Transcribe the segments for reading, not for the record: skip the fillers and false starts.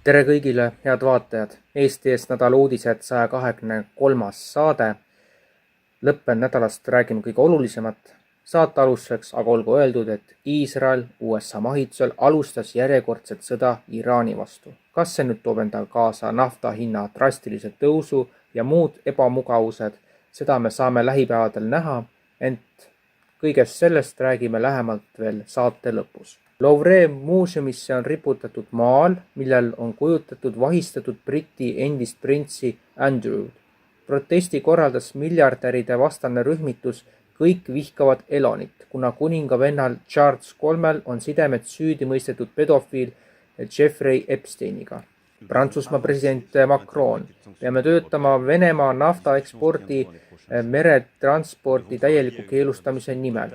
Tere kõigile, head vaatajad! Eesti nädala uudised 123. saade. Lõppenud nädalast räägime kõige olulisemat. Saate alustuseks aga olgu öeldud, et Iisrael USA mahitusel alustas järjekordset sõda Iraani vastu. Kas see nüüd toob endaga kaasa nafta hinna drastilise tõusu ja muud ebamugavused, seda me saame lähipäevadel näha, ent kõigest sellest räägime lähemalt veel saate lõpus. Louvre muuseumisse on riputatud maal, millel on kujutatud vahistatud Briti endist printsi Andrewd. Protesti korraldas miljardäride vastane rühmitus Kõik vihkavad Elonit, kuna kuninga vennal Charles III on sidemed süüdi mõistetud pedofiil Jeffrey Epsteiniga. Prantsusmaa president Macron: peame töötama Venemaa naftaekspordi meretransporti täieliku keelustamise nimel.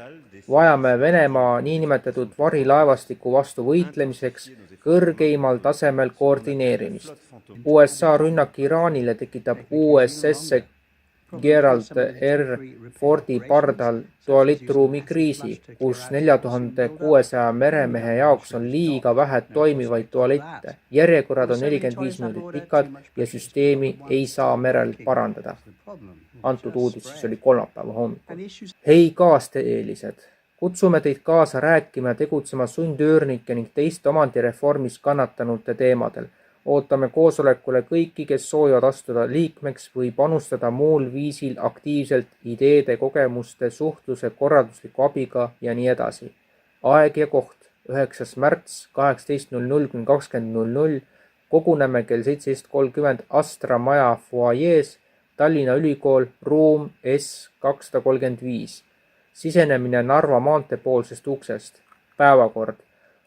Vajame Venemaa niinimetatud varilaevastiku vastu võitlemiseks kõrgeimal tasemel koordineerimist. USA rünnak Iraanile tekitab USS Gerald R. Fordi pardal tualettruumi kriisi, kus 4600 meremehe jaoks on liiga vähe toimivaid tualette. Järjekorrad on 45 minutit pikad ja süsteemi ei saa merel parandada. Antud uudis siis oli kolmapäeva hommikul. Hei kaasteelised! Kutsume teid kaasa rääkima ja tegutsema sundüürnike ning teiste omandireformis kannatanute teemadel. Ootame koosolekule kõiki, kes soovivad astuda liikmeks või panustada muul viisil aktiivselt ideede, kogemuste, suhtluse, korraldusliku abiga ja nii edasi. Aeg ja koht 9. märts 18:00–20:00. Koguneme kell 17:30 Astra maja foajees, Tallinna Ülikool, ruum S235. Sisenemine Narva maanteepoolsest uksest. Päevakord.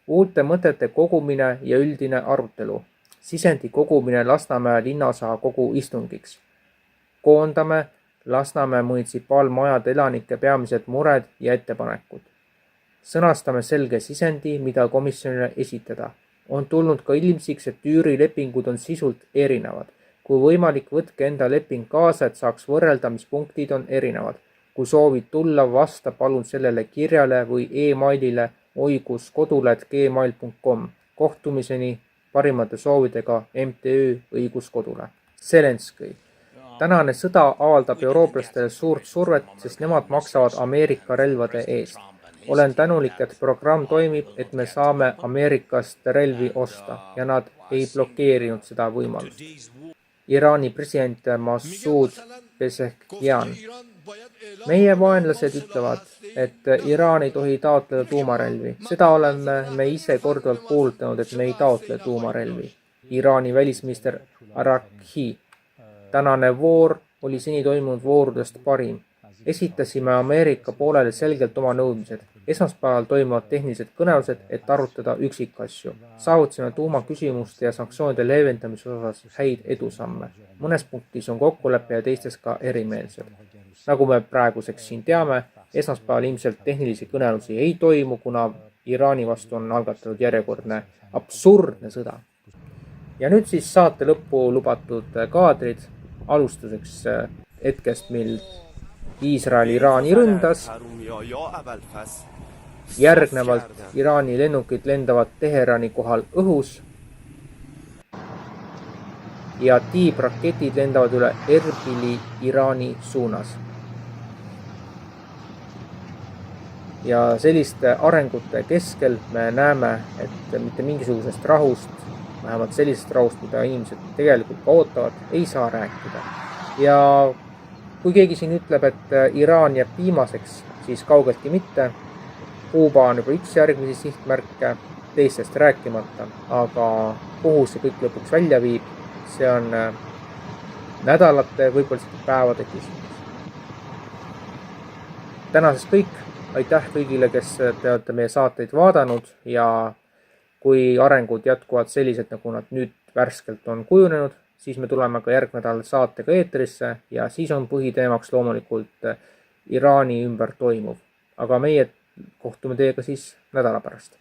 Uute mõtete kogumine ja üldine arutelu. Sisendi kogumine Lasnamäe linnaosa kogu istungiks. Koondame Lasnamäe munitsipaalmajade elanike peamised mured ja ettepanekud. Sõnastame selge sisendi, mida komisjonile esitada. On tulnud ka ilmsiks, et üürilepingud on sisult erinevad. Kui võimalik, võtke enda leping kaasa, et saaks võrrelda, mis punktid on erinevad. Kui soovid tulla, vasta palun sellele kirjale või e-mailile oiguskodule@gmail.com. Kohtumiseni parimate soovidega MTÜ Õiguskodule. Zelenskõi. Tänane sõda avaldab eurooplastele suurt survet, sest nemad maksavad Ameerika relvade eest. Olen tänulik, et programm toimib, et me saame Ameerikast relvi osta ja nad ei blokeerinud seda võimalust. Iraani president Masoud Pezeshkian. Meie vaenlased ütlevad, et Iraan ei tohi taotleda tuumarelvi. Seda oleme me ise korduvalt kuulutanud, et me ei taotle tuumarelvi. Iraani välisminister Arakhi. Tänane voor oli seni toimunud voorudest parim. Esitasime Ameerika poolele selgelt oma nõudmised. Esmaspäeval toimuvad tehnilised kõnelused, et arutada üksikasju. Saavutasime tuumaküsimuste ja sanktsioonide leevendamise osas häid edusamme. Mõnes punktis on kokkulepe ja teistes ka erimeelsed. Nagu me praeguseks siin teame, esmaspäeval ilmselt tehnilisi kõnelusi ei toimu, kuna Iraani vastu on algatatud järjekordne absurdne sõda. Ja nüüd siis saate lõppu lubatud kaadrid. Alustuseks hetkest, mil Iisrael Iraani ründas. Järgnevalt Iraani lennukid lendavad Teherani kohal õhus. Ja tiibraketid lendavad üle Erbili Iraani suunas. Ja selliste arengute keskel me näeme, et mitte mingisugusest rahust, vähemalt sellisest rahust, mida inimesed tegelikult ka ootavad, ei saa rääkida. Ja kui keegi siin ütleb, et Iraan jääb viimaseks, siis kaugeltki mitte. Kuuba on juba üks järgmisi sihtmärke, teistest rääkimata, aga kuhu see kõik lõpuks välja viib, see on nädalate, võib-olla päevade küsimus. Tänasest kõik. Aitäh kõigile, kes te olete meie saateid vaadanud ja kui arengud jätkuvad sellised, nagu nad nüüd värskelt on kujunenud, siis me tuleme ka järgmine nädal saatega eetrisse ja siis on põhiteemaks loomulikult Iraani ümber toimuv. Aga meie kohtume teiega siis nädala pärast.